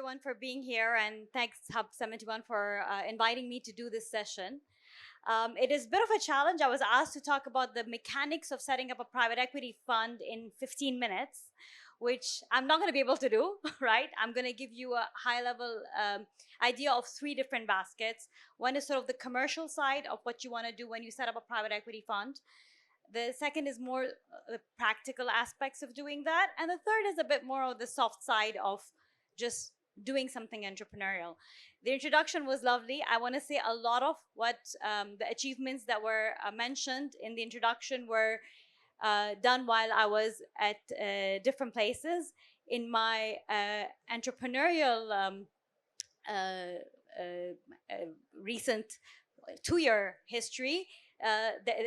everyone for being here, and thanks Hub 71 for inviting me to do this session. It is a bit of a challenge. I was asked to talk about the mechanics of setting up a private equity fund in 15 minutes, which I'm not going to be able to do, right? I'm going to give you a high level idea of three different baskets. One is sort of the commercial side of what you want to do when you set up a private equity fund. The second is more the practical aspects of doing that. And the third is a bit more of the soft side of just doing something entrepreneurial. The introduction was lovely. I want to say a lot of what the achievements that were mentioned in the introduction were done while I was at different places in my entrepreneurial uh, recent 2 year history.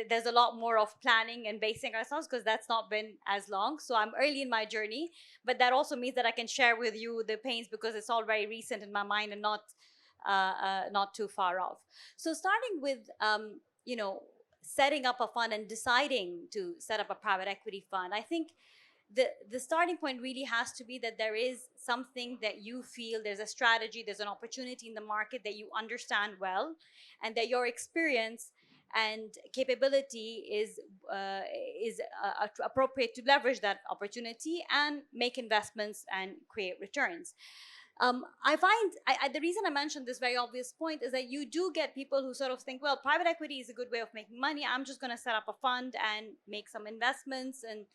There's a lot more of planning and basing ourselves because that's not been as long. So I'm early in my journey, but that also means that I can share with you the pains because it's all very recent in my mind and not too far off. So starting with setting up a fund and deciding to set up a private equity fund, I think the starting point really has to be that there is something that you feel there's a strategy, there's an opportunity in the market that you understand well, and that your experience and capability is appropriate to leverage that opportunity and make investments and create returns. I find the reason I mentioned this very obvious point is that you do get people who sort of think, well, private equity is a good way of making money. I'm just going to set up a fund and make some investments, and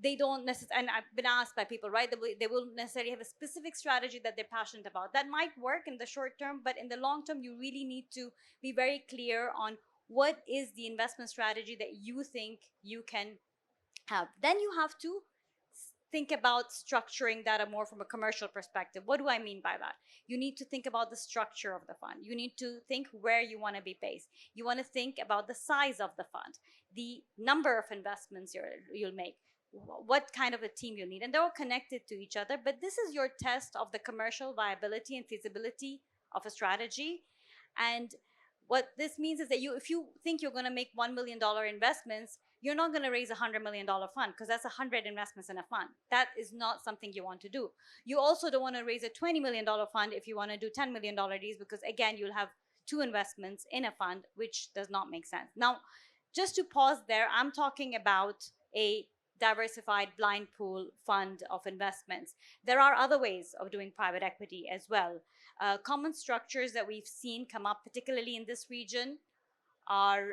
they don't necessarily, and I've been asked by people, right, they will necessarily have a specific strategy that they're passionate about. That might work in the short term, but in the long term, you really need to be very clear on what is the investment strategy that you think you can have. Then you have to think about structuring that more from a commercial perspective. What do I mean by that? You need to think about the structure of the fund. You need to think where you want to be based. You want to think about the size of the fund, the number of investments you'll make, what kind of a team you need, and they're all connected to each other. But this is your test of the commercial viability and feasibility of a strategy. And what this means is that if you think you're going to make $1 million investments, you're not going to raise $100 million fund because that's 100 investments in a fund. That is not something you want to do. You also don't want to raise a $20 million fund if you want to do $10 million deals, because again, you'll have two investments in a fund, which does not make sense. Now, just to pause there, I'm talking about a diversified blind pool fund of investments. There are other ways of doing private equity as well. Common structures that we've seen come up, particularly in this region, are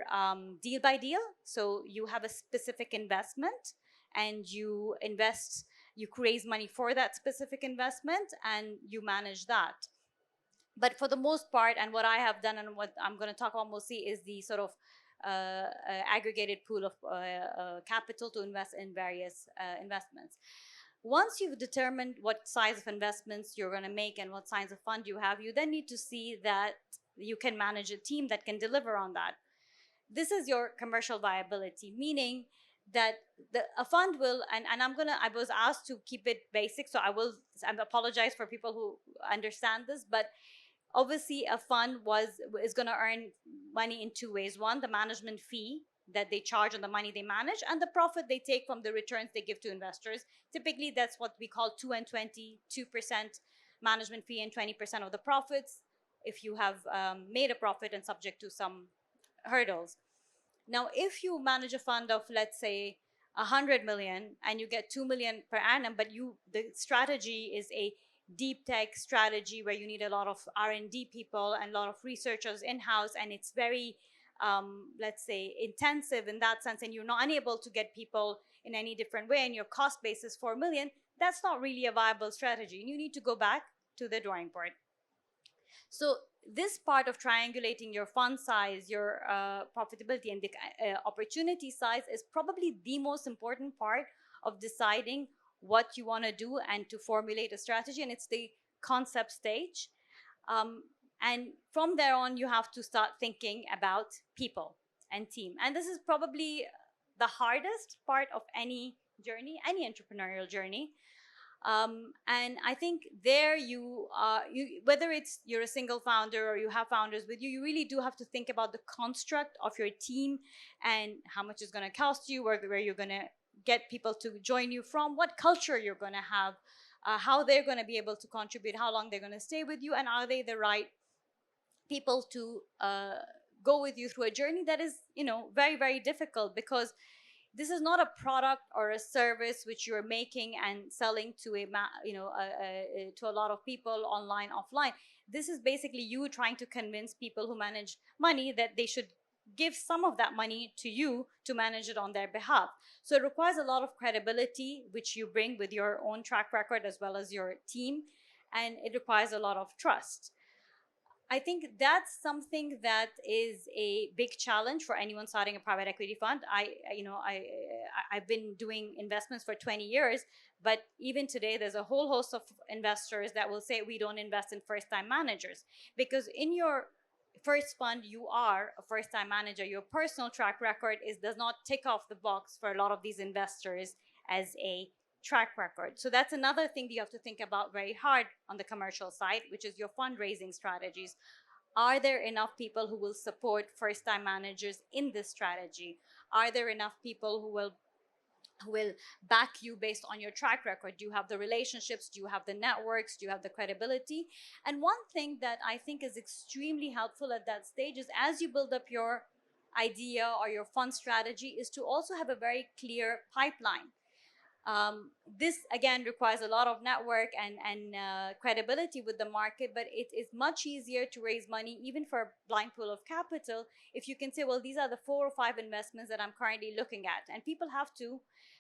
deal by deal. So you have a specific investment and you invest, you raise money for that specific investment and you manage that. But for the most part, and what I have done and what I'm going to talk about mostly is the sort of aggregated pool of capital to invest in various investments. Once you've determined what size of investments you're going to make and what size of fund you have, you then need to see that you can manage a team that can deliver on that. This is your commercial viability, meaning that a fund will, and I was asked to keep it basic, so I apologize for people who understand this, but obviously a fund is going to earn money in two ways. One, the management fee that they charge on the money they manage, and the profit they take from the returns they give to investors. Typically that's what we call 2 and 20, 2% management fee and 20% of the profits if you have made a profit and subject to some hurdles. Now if you manage a fund of, let's say, 100 million and you get 2 million per annum, but the strategy is a deep tech strategy where you need a lot of R&D people and a lot of researchers in-house, and it's very let's say intensive in that sense, and you're not unable to get people in any different way, and your cost base is 4 million, that's not really a viable strategy, and you need to go back to the drawing board. So this part of triangulating your fund size, your profitability, and the opportunity size is probably the most important part of deciding what you want to do and to formulate a strategy, and it's the concept stage. And from there on, you have to start thinking about people and team. And this is probably the hardest part of any journey, any entrepreneurial journey. And I think there whether you're a single founder or you have founders with you, you really do have to think about the construct of your team and how much it's going to cost you, where you're going to get people to join you from, what culture you're going to have, how they're going to be able to contribute, how long they're going to stay with you, and are they the right people to go with you through a journey that is, very, very difficult, because this is not a product or a service which you're making and selling to to a lot of people, online, offline. This is basically you trying to convince people who manage money that they should give some of that money to you to manage it on their behalf. So it requires a lot of credibility, which you bring with your own track record as well as your team, and it requires a lot of trust. I think that's something that is a big challenge for anyone starting a private equity fund. I've been doing investments for 20 years, but even today there's a whole host of investors that will say we don't invest in first-time managers, because in your first fund you are a first-time manager. Your personal track record is does not tick off the box for a lot of these investors as a track record. So that's another thing that you have to think about very hard on the commercial side, which is your fundraising strategies. Are there enough people who will support first time managers in this strategy? Are there enough people who will back you based on your track record? Do you have the relationships? Do you have the networks? Do you have the credibility? And one thing that I think is extremely helpful at that stage is, as you build up your idea or your fund strategy, is to also have a very clear pipeline. This again requires a lot of network and credibility with the market, but it is much easier to raise money even for a blind pool of capital if you can say, well, these are the 4 or 5 investments that I'm currently looking at. And people have to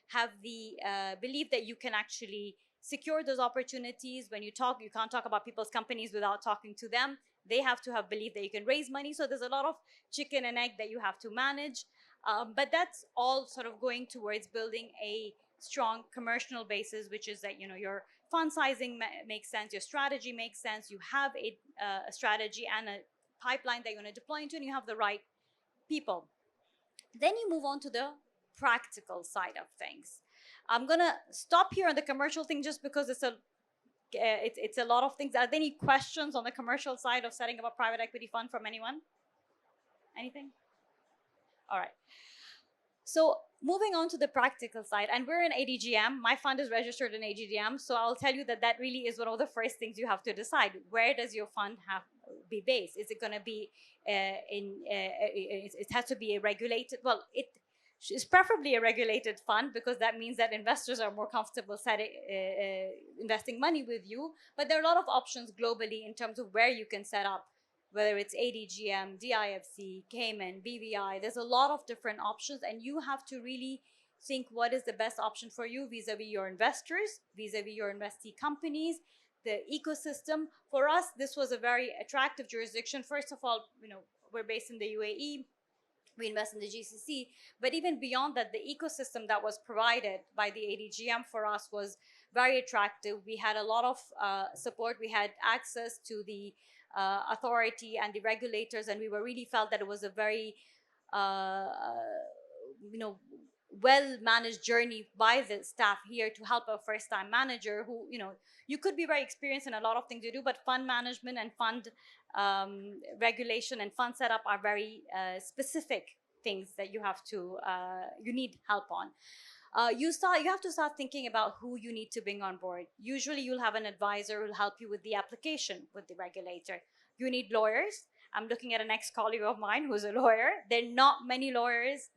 have the belief that you can actually secure those opportunities. When you talk, you can't talk about people's companies without talking to them. They have to have belief that you can raise money. So there's a lot of chicken and egg that you have to manage. But that's all sort of going towards building a strong commercial basis, which is that your fund sizing makes sense, your strategy makes sense, you have a strategy and a pipeline that you're going to deploy into, and you have the right people. Then you move on to the practical side of things. I'm going to stop here on the commercial thing just because it's a lot of things. Are there any questions on the commercial side of setting up a private equity fund from anyone? Anything? All right. So moving on to the practical side, and we're in ADGM. My fund is registered in ADGM, so I'll tell you that really is one of the first things you have to decide. Where does your fund have be based? Is it going to be it has to be a regulated? Well, it is preferably a regulated fund, because that means that investors are more comfortable investing money with you. But there are a lot of options globally in terms of where you can set up, whether it's ADGM, DIFC, Cayman, BVI. There's a lot of different options, and you have to really think what is the best option for you vis-a-vis your investors, vis-a-vis your investee companies, the ecosystem. For us, this was a very attractive jurisdiction. First of all, we're based in the UAE. We invest in the GCC, but even beyond that, the ecosystem that was provided by the ADGM for us was very attractive. We had a lot of support. We had access to the authority and the regulators, and we were really felt that it was a very well managed journey by the staff here to help a first time manager who, you could be very experienced in a lot of things you do, but fund management and fund regulation and fund setup are very specific things that you need help on. You have to start thinking about who you need to bring on board. Usually you'll have an advisor who'll help you with the application with the regulator. You need lawyers. I'm looking at an ex-colleague of mine who's a lawyer. There are not many lawyers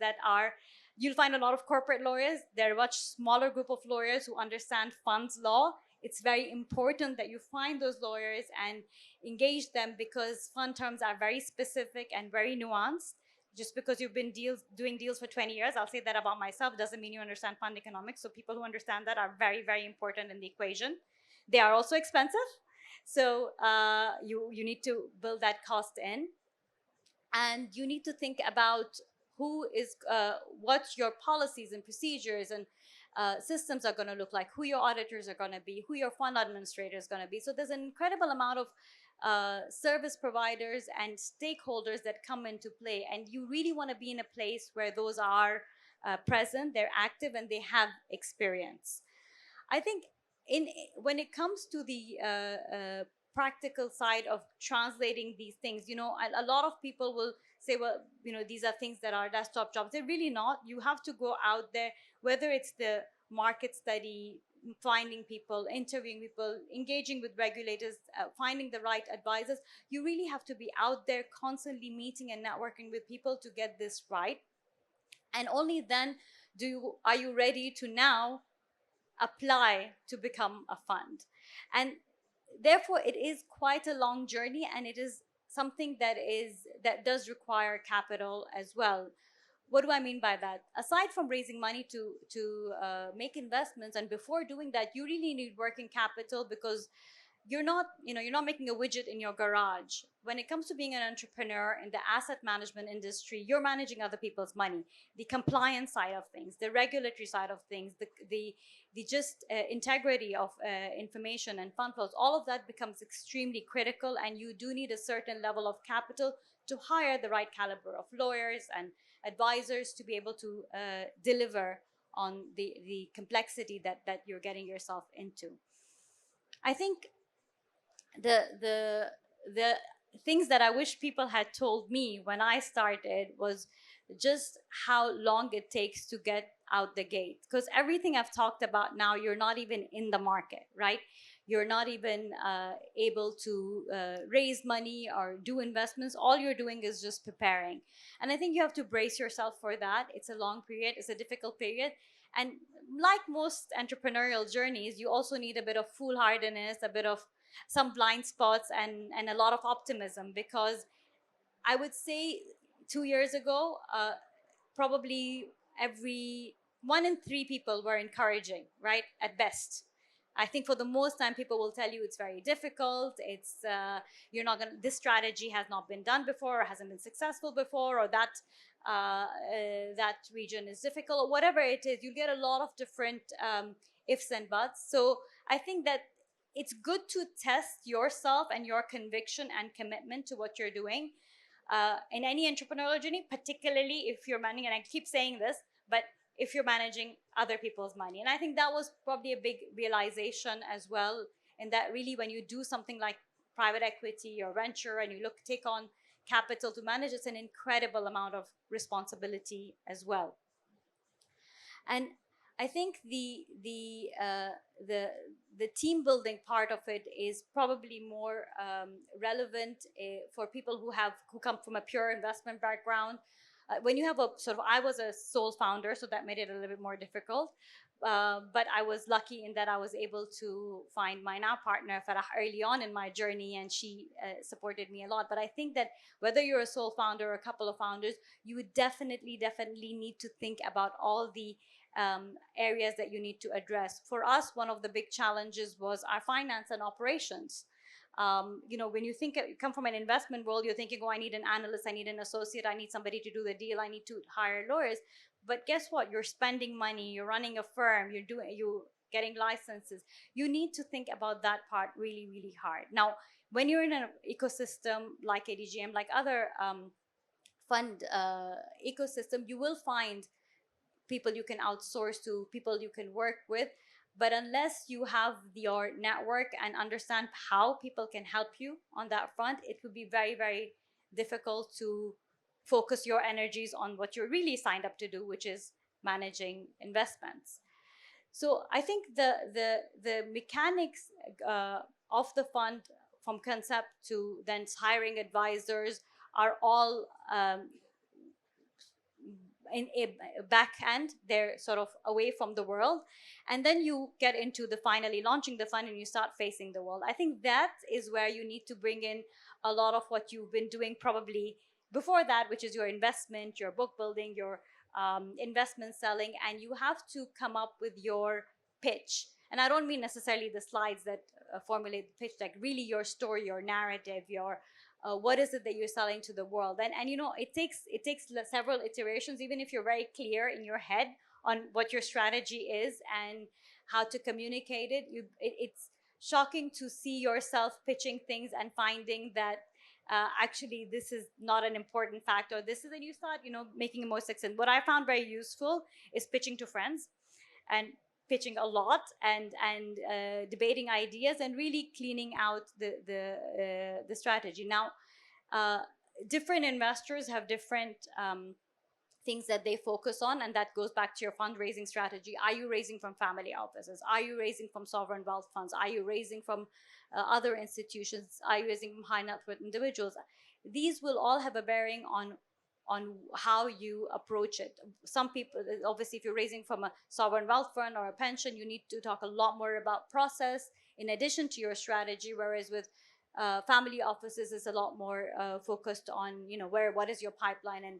you'll find a lot of corporate lawyers. They're a much smaller group of lawyers who understand funds law. It's very important that you find those lawyers and engage them, because fund terms are very specific and very nuanced. Just because you've been doing deals for 20 years, I'll say that about myself, doesn't mean you understand fund economics. So people who understand that are very, very important in the equation. They are also expensive. So you need to build that cost in. And you need to think about what your policies and procedures and systems are going to look like, who your auditors are going to be, who your fund administrator is going to be. So there's an incredible amount of service providers and stakeholders that come into play, and you really want to be in a place where those are present, they're active, and they have experience. I think when it comes to the practical side of translating these things, a lot of people will say, well, these are things that are desktop jobs. They're really not. You have to go out there, whether it's the market study, finding people, interviewing people, engaging with regulators, finding the right advisors. You really have to be out there constantly meeting and networking with people to get this right. And only then are you ready to now apply to become a fund. And therefore it is quite a long journey, and it is something that does require capital as well. What do I mean by that? Aside from raising money to make investments, and before doing that, you really need working capital, because you're not making a widget in your garage. When it comes to being an entrepreneur in the asset management industry, you're managing other people's money. The compliance side of things, the regulatory side of things, the just integrity of information and fund flows, all of that becomes extremely critical, and you do need a certain level of capital to hire the right caliber of lawyers and advisors to be able to deliver on the complexity that you're getting yourself into. I think the things that I wish people had told me when I started was just how long it takes to get out the gate. Because everything I've talked about now, you're not even in the market, right? You're not even able to raise money or do investments. All you're doing is just preparing. And I think you have to brace yourself for that. It's a long period, it's a difficult period. And like most entrepreneurial journeys, you also need a bit of foolhardiness, a bit of some blind spots, and a lot of optimism, because I would say 2 years ago, probably every 1 in 3 people were encouraging, right? At best. I think for the most time, people will tell you it's very difficult. You're not gonna. This strategy has not been done before, or hasn't been successful before, or that region is difficult, or whatever it is. You get a lot of different ifs and buts. So I think that it's good to test yourself and your conviction and commitment to what you're doing in any entrepreneurial journey, particularly if you're managing, and I keep saying this, but if you're managing other people's money. And I think that was probably a big realization as well, in that really when you do something like private equity or venture and you take on capital to manage, it's an incredible amount of responsibility as well. And I think the team building part of it is probably more relevant for people who come from a pure investment background. When you have I was a sole founder, so that made it a little bit more difficult. But I was lucky in that I was able to find my now partner Farah early on in my journey, and she supported me a lot. But I think that whether you're a sole founder or a couple of founders, you would definitely need to think about all the areas that you need to address. For us, one of the big challenges was our finance and operations. When you come from an investment world, you're thinking, oh, I need an analyst, I need an associate, I need somebody to do the deal, I need to hire lawyers. But guess what? You're spending money, you're running a firm, you're getting licenses. You need to think about that part really, really hard. Now, when you're in an ecosystem like ADGM, like other fund ecosystem, you will find people you can outsource to, people you can work with. But unless you have your network and understand how people can help you on that front, it would be very, very difficult to focus your energies on what you're really signed up to do, which is managing investments. So I think the mechanics of the fund, from concept to then hiring advisors, are all in a back end. They're sort of away from the world, and then you get into the finally launching the fund and you start facing the world. I think that is where you need to bring in a lot of what you've been doing probably before that, which is your investment, your book building, your investment selling, and you have to come up with your pitch. And I don't mean necessarily the slides that formulate the pitch, like really your story, your narrative, your what is it that you're selling to the world. And it takes several iterations, even if you're very clear in your head on what your strategy is and how to communicate it. It's shocking to see yourself pitching things and finding that actually this is not an important factor. This is, and you start making it more succinct. What I found very useful is pitching to friends, and pitching a lot, and debating ideas, and really cleaning out the strategy. Now, different investors have different things that they focus on, and that goes back to your fundraising strategy. Are you raising from family offices? Are you raising from sovereign wealth funds? Are you raising from other institutions? Are you raising from high net worth individuals? These will all have a bearing on how you approach it. Some people, obviously, if you're raising from a sovereign wealth fund or a pension, you need to talk a lot more about process in addition to your strategy, whereas with family offices is a lot more focused on, what is your pipeline, and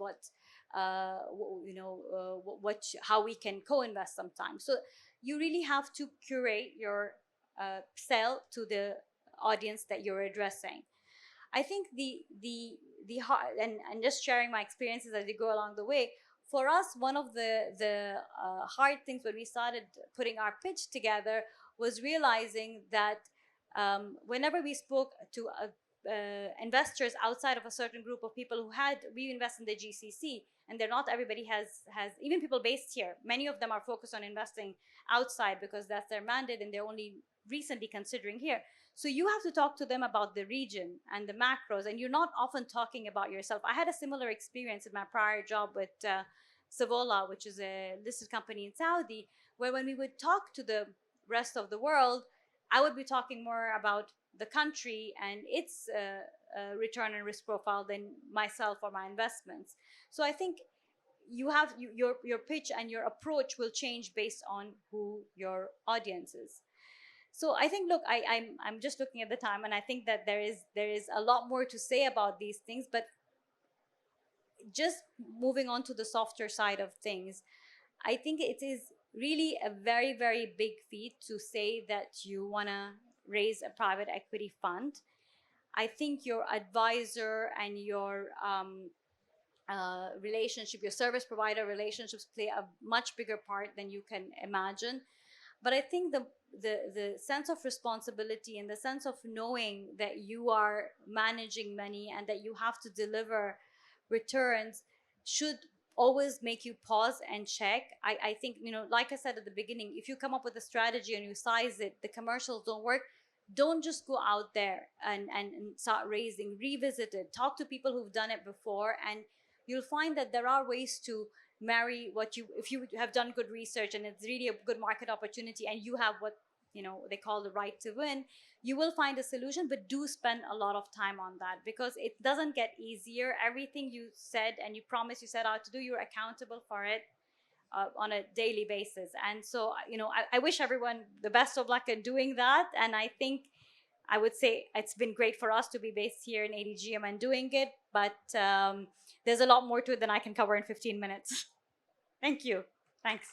how we can co-invest sometimes. So you really have to curate your sell to the audience that you're addressing. I think the hard, and just sharing my experiences as we go along the way. For us, one of the hard things when we started putting our pitch together was realizing that whenever we spoke to investors outside of a certain group of people we invest in the GCC, and they're not everybody has even people based here. Many of them are focused on investing outside because that's their mandate, and they're only recently considering here. So you have to talk to them about the region and the macros, and you're not often talking about yourself. I had a similar experience in my prior job with Savola, which is a listed company in Saudi, where when we would talk to the rest of the world, I would be talking more about the country and its return and risk profile than myself or my investments. So I think your pitch and your approach will change based on who your audience is. So I think, look, I'm just looking at the time, and I think that there is a lot more to say about these things, but just moving on to the softer side of things, I think it is really a very, very big feat to say that you want to raise a private equity fund. I think your advisor and your relationship, your service provider relationships play a much bigger part than you can imagine. But I think the sense of responsibility and the sense of knowing that you are managing money and that you have to deliver returns should always make you pause and check. I think, like I said at the beginning, if you come up with a strategy and you size it, the commercials don't work, don't just go out there and start raising. Revisit it, talk to people who've done it before, and you'll find that there are ways to marry what you if you have done good research and it's really a good market opportunity, and you have what they call the right to win. You will find a solution, but do spend a lot of time on that, because it doesn't get easier. Everything you said and you promised, you set out to do, you're accountable for it on a daily basis. And so I wish everyone the best of luck in doing that. And I think I would say it's been great for us to be based here in ADGM and doing it, but there's a lot more to it than I can cover in 15 minutes. Thank you. Thanks.